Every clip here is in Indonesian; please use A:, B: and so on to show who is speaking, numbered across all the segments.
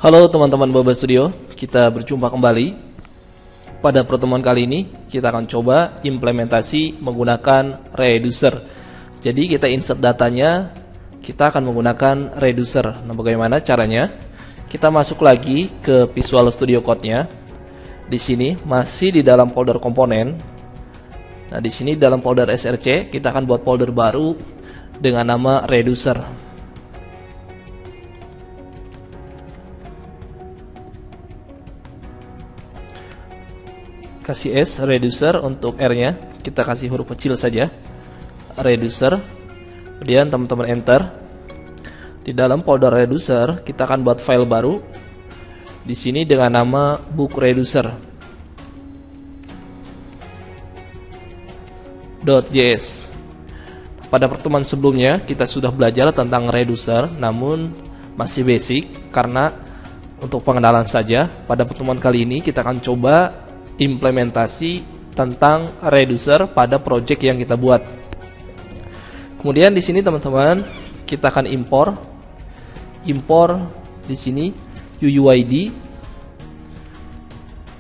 A: Halo teman-teman Boba Studio, kita berjumpa kembali. Pada pertemuan kali ini kita akan coba implementasi menggunakan reducer. Jadi kita insert datanya, kita akan menggunakan reducer. Nah, bagaimana caranya? Kita masuk lagi ke Visual Studio Code-nya. Di sini masih di dalam folder komponen. Nah, di sini dalam folder src kita akan buat folder baru dengan nama reducer. Kasih S reducer, untuk R-nya kita kasih huruf kecil saja, reducer. Kemudian teman-teman enter. Di dalam folder reducer kita akan buat file baru di sini dengan nama book reducer .js. Pada pertemuan sebelumnya kita sudah belajar tentang reducer, namun masih basic karena untuk pengenalan saja. Pada pertemuan kali ini kita akan coba implementasi tentang reducer pada project yang kita buat. Kemudian di sini teman-teman kita akan impor di sini UUID.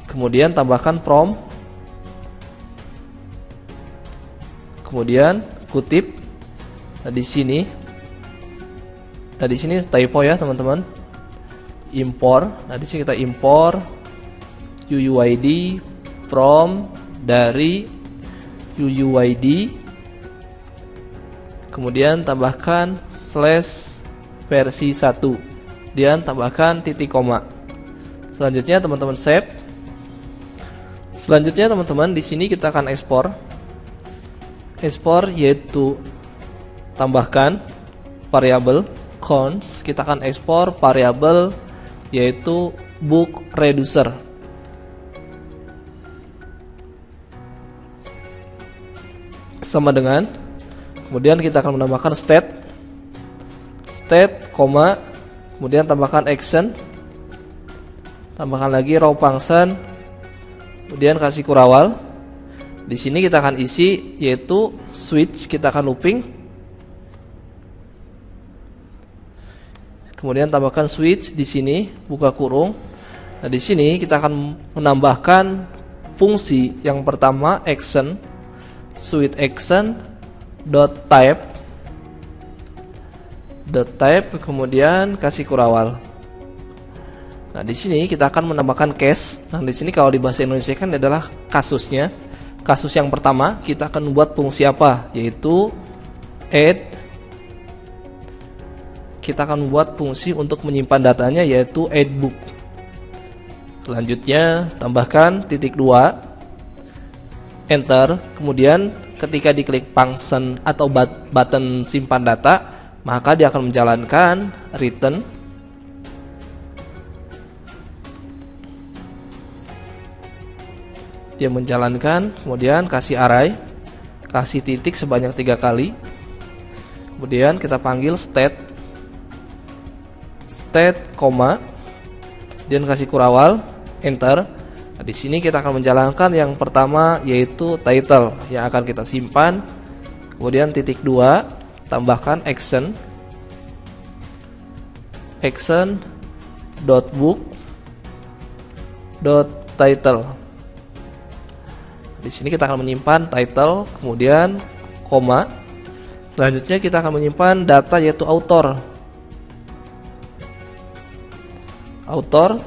A: Kemudian tambahkan from. Kemudian kutip. Nah, di sini typo ya teman-teman. Impor. Nah, di sini kita impor UUID from dari UUID, kemudian tambahkan slash versi 1, dan tambahkan titik koma. Selanjutnya teman-teman save. Selanjutnya teman-teman di sini kita akan ekspor yaitu tambahkan variabel const. Kita akan ekspor variabel yaitu book reducer. Sama dengan, kemudian kita akan menambahkan state, kemudian tambahkan action, tambahkan lagi raw function, kemudian kasih kurawal. Di sini kita akan isi yaitu switch, kita akan looping, kemudian tambahkan switch di sini buka kurung. Nah, di sini kita akan menambahkan fungsi yang pertama action, switch action .type, kemudian kasih kurawal. Nah, di sini kita akan menambahkan case. Nah, di sini kalau di bahasa Indonesia kan adalah kasusnya. Kasus yang pertama kita akan membuat fungsi apa? Yaitu add. Kita akan membuat fungsi untuk menyimpan datanya yaitu add book. Selanjutnya tambahkan titik 2, enter. Kemudian ketika diklik function atau button simpan data, maka dia akan menjalankan return. Dia menjalankan, kemudian kasih array, kasih titik sebanyak 3 kali. Kemudian kita panggil state, dan kasih kurawal, enter. Nah, di sini kita akan menjalankan yang pertama yaitu title yang akan kita simpan. Kemudian titik 2, tambahkan action .book.title. Di sini kita akan menyimpan title, kemudian koma. Selanjutnya kita akan menyimpan data yaitu author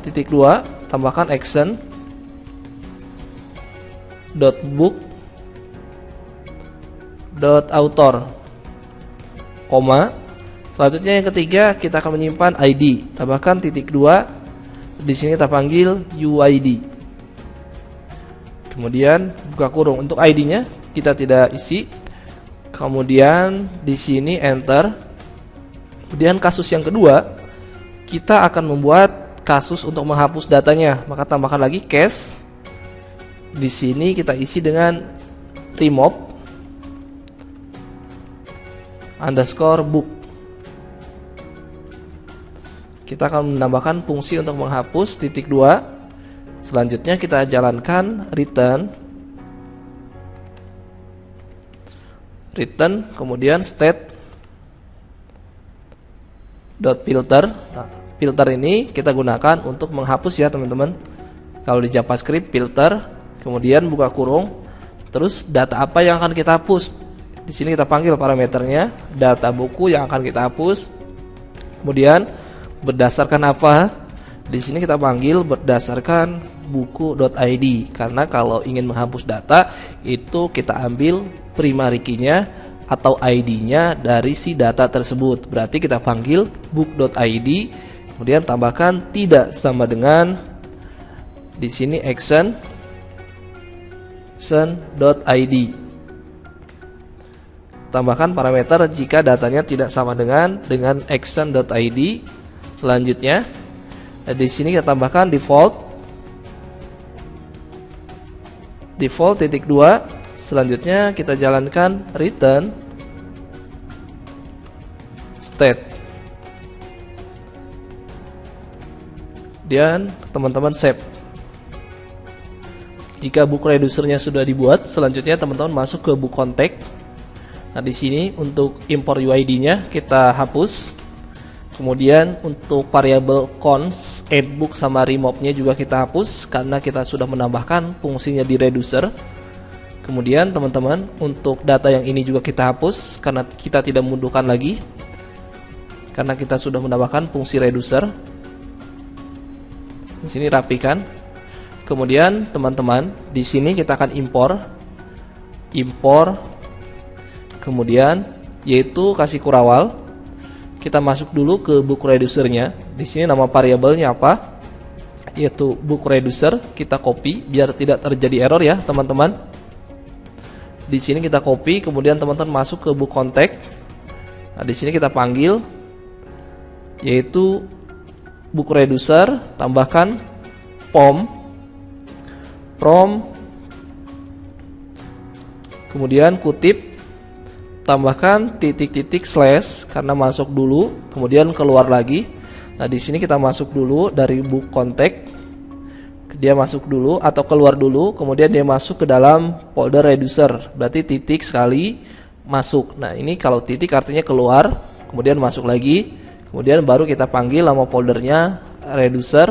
A: titik 2, tambahkan action .book.author, koma. Selanjutnya yang ketiga kita akan menyimpan ID, tambahkan titik 2. Di sini kita panggil UID. Kemudian buka kurung. Untuk ID-nya kita tidak isi. Kemudian di sini enter. Kemudian kasus yang kedua kita akan membuat kasus untuk menghapus datanya, maka tambahkan lagi case. Di sini kita isi dengan remove _book. Kita akan menambahkan fungsi untuk menghapus titik 2. Selanjutnya kita jalankan return, kemudian state, dot filter. Nah, filter ini kita gunakan untuk menghapus ya teman-teman. Kalau di JavaScript filter, kemudian buka kurung, terus data apa yang akan kita hapus. Di sini kita panggil parameternya data buku yang akan kita hapus. Kemudian berdasarkan apa? Di sini kita panggil berdasarkan buku.id, karena kalau ingin menghapus data itu kita ambil primary key-nya atau ID-nya dari si data tersebut. Berarti kita panggil book.id, kemudian tambahkan tidak sama dengan di sini action.id. Tambahkan parameter jika datanya tidak sama dengan action.id. Selanjutnya di sini kita tambahkan default titik 2. Selanjutnya kita jalankan return state. Dan teman-teman save. Jika book reducernya sudah dibuat, selanjutnya teman-teman masuk ke book contact. Nah, di sini untuk import UID-nya kita hapus. Kemudian untuk variabel cons, addBook sama remove-nya juga kita hapus karena kita sudah menambahkan fungsinya di reducer. Kemudian teman-teman untuk data yang ini juga kita hapus karena kita tidak membutuhkan lagi, karena kita sudah menambahkan fungsi reducer. Di sini rapikan. Kemudian teman-teman di sini kita akan import, kemudian yaitu kasih kurawal. Kita masuk dulu ke book reducernya. Di sini nama variabelnya apa? Yaitu book reducer. Kita copy biar tidak terjadi error ya teman-teman. Di sini kita copy, kemudian teman-teman masuk ke book contact. Nah, di sini kita panggil yaitu book reducer, tambahkan from, kemudian kutip, tambahkan titik-titik slash karena masuk dulu, kemudian keluar lagi. Nah, di sini kita masuk dulu dari book contact. Dia masuk dulu atau keluar dulu, kemudian dia masuk ke dalam folder reducer. Berarti titik sekali masuk. Nah, ini kalau titik artinya keluar, kemudian masuk lagi. Kemudian baru kita panggil nama foldernya reducer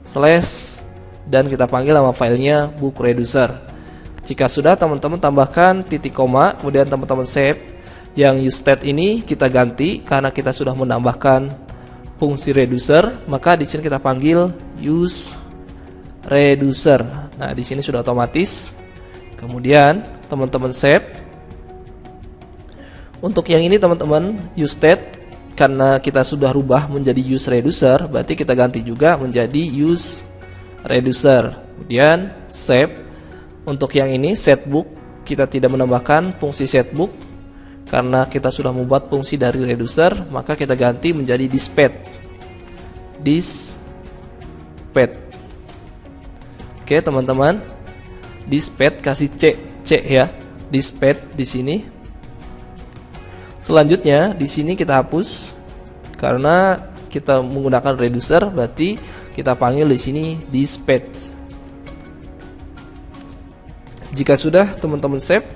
A: slash dan kita panggil nama filenya book reducer. Jika sudah, teman-teman tambahkan titik koma, kemudian teman-teman save. Yang useState ini kita ganti karena kita sudah menambahkan fungsi reducer, maka di sini kita panggil useReducer. Nah, di sini sudah otomatis. Kemudian teman-teman save. Untuk yang ini teman-teman useState karena kita sudah rubah menjadi useReducer, berarti kita ganti juga menjadi useReducer. Kemudian save. Untuk yang ini setBook, kita tidak menambahkan fungsi setBook karena kita sudah membuat fungsi dari reducer, maka kita ganti menjadi dispatch. Oke teman-teman, dispatch kasih C ya, dispatch di sini. Selanjutnya di sini kita hapus karena kita menggunakan reducer, berarti kita panggil di sini dispatch. Jika sudah, teman-teman save.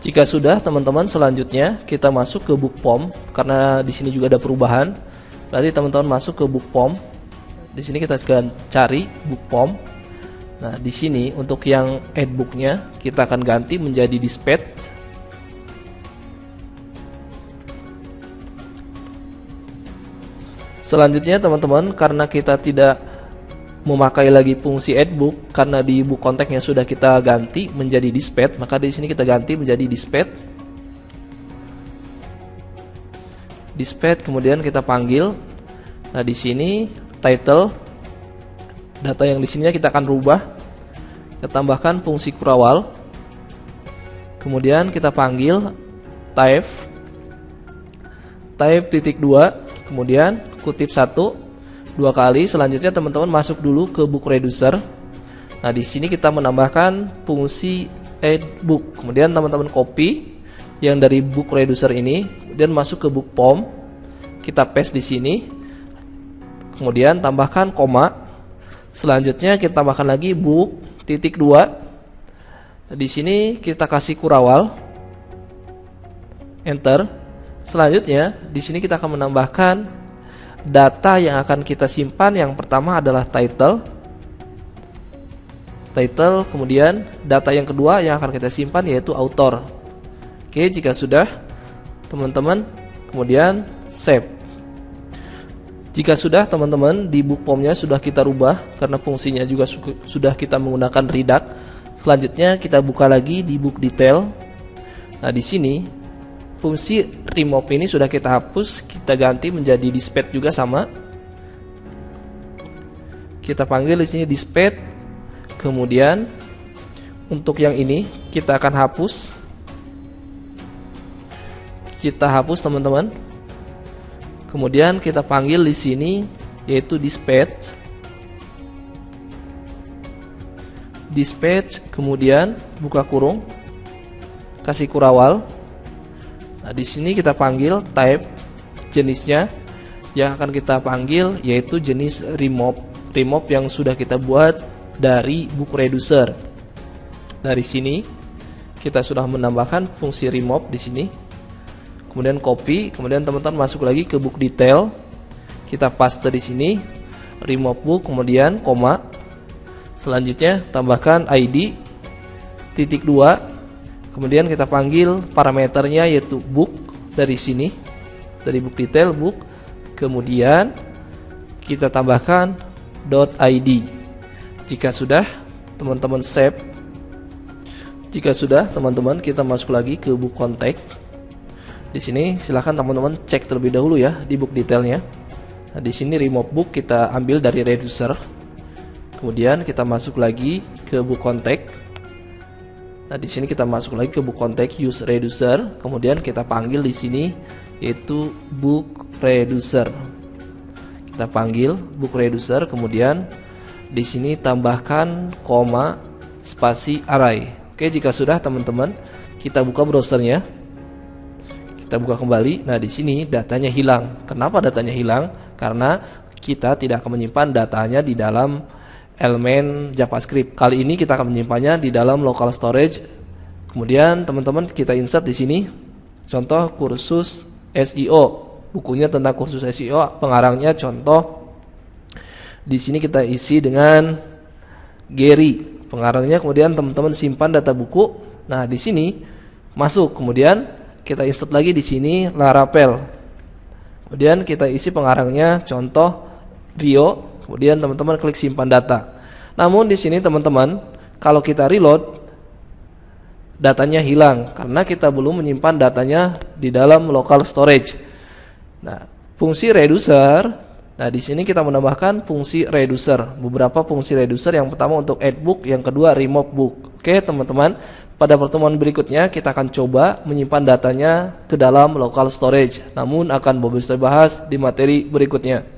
A: Jika sudah, teman-teman, selanjutnya kita masuk ke book form karena di sini juga ada perubahan. Berarti teman-teman masuk ke book form. Di sini kita akan cari book form. Nah, di sini untuk yang add book-nya kita akan ganti menjadi dispatch. Selanjutnya, teman-teman, karena kita tidak memakai lagi fungsi addBook karena di book contact-nya sudah kita ganti menjadi dispatch, maka di sini kita ganti menjadi dispatch, kemudian kita panggil. Nah, di sini title data yang di sini kita akan rubah, kita tambahkan fungsi kurawal, kemudian kita panggil type titik 2, kemudian kutip 1 2 kali. Selanjutnya teman-teman masuk dulu ke book reducer. Nah, di sini kita menambahkan fungsi addBook. Kemudian teman-teman copy yang dari book reducer ini, kemudian masuk ke book form. Kita paste di sini. Kemudian tambahkan koma. Selanjutnya kita tambahkan lagi book titik 2. Di sini kita kasih kurawal. Enter. Selanjutnya, di sini kita akan menambahkan data yang akan kita simpan. Yang pertama adalah title, kemudian data yang kedua yang akan kita simpan yaitu author. Oke, jika sudah, teman-teman, kemudian save. Jika sudah, teman-teman, di book form-nya sudah kita rubah karena fungsinya juga sudah kita menggunakan redact. Selanjutnya kita buka lagi di book detail. Nah, di sini fungsi remove ini sudah kita hapus, kita ganti menjadi dispatch juga sama. Kita panggil di sini dispatch. Kemudian untuk yang ini kita akan hapus. Kita hapus, teman-teman. Kemudian kita panggil di sini yaitu dispatch. Dispatch, kemudian buka kurung, kasih kurawal. Nah, di sini kita panggil type, jenisnya yang akan kita panggil yaitu jenis remove. Remove yang sudah kita buat dari book reducer. Dari sini kita sudah menambahkan fungsi remove di sini. Kemudian copy, kemudian teman-teman masuk lagi ke book detail. Kita paste di sini remove book, kemudian koma. Selanjutnya tambahkan ID titik 2. Kemudian kita panggil parameternya yaitu book dari sini, dari book detail book. Kemudian kita tambahkan .id. Jika sudah, teman-teman save. Jika sudah, teman-teman, kita masuk lagi ke book contact. Di sini silahkan teman-teman cek terlebih dahulu ya di book detailnya. Nah, di sini remove book kita ambil dari reducer. Kemudian kita masuk lagi ke book contact. Nah, di sini kita masuk lagi ke book contact use reducer. Kemudian kita panggil di sini yaitu book reducer. Kita panggil book reducer. Kemudian di sini tambahkan koma spasi array. Oke, jika sudah, teman-teman, kita buka browsernya. Kita buka kembali. Nah, di sini datanya hilang. Kenapa datanya hilang? Karena kita tidak akan menyimpan datanya di dalam elemen JavaScript. Kali ini kita akan menyimpannya di dalam local storage. Kemudian teman-teman kita insert di sini contoh kursus SEO. Bukunya tentang kursus SEO, pengarangnya contoh. Di sini kita isi dengan Gary, pengarangnya. Kemudian teman-teman simpan data buku. Nah, di sini masuk. Kemudian kita insert lagi di sini Laravel. Kemudian kita isi pengarangnya contoh Rio. Kemudian teman-teman klik simpan data. Namun di sini teman-teman, kalau kita reload, datanya hilang karena kita belum menyimpan datanya di dalam local storage. Nah, fungsi reducer. Nah, di sini kita menambahkan fungsi reducer. Beberapa fungsi reducer, yang pertama untuk add book, yang kedua remove book. Oke, teman-teman, pada pertemuan berikutnya kita akan coba menyimpan datanya ke dalam local storage. Namun akan bisa bahas di materi berikutnya.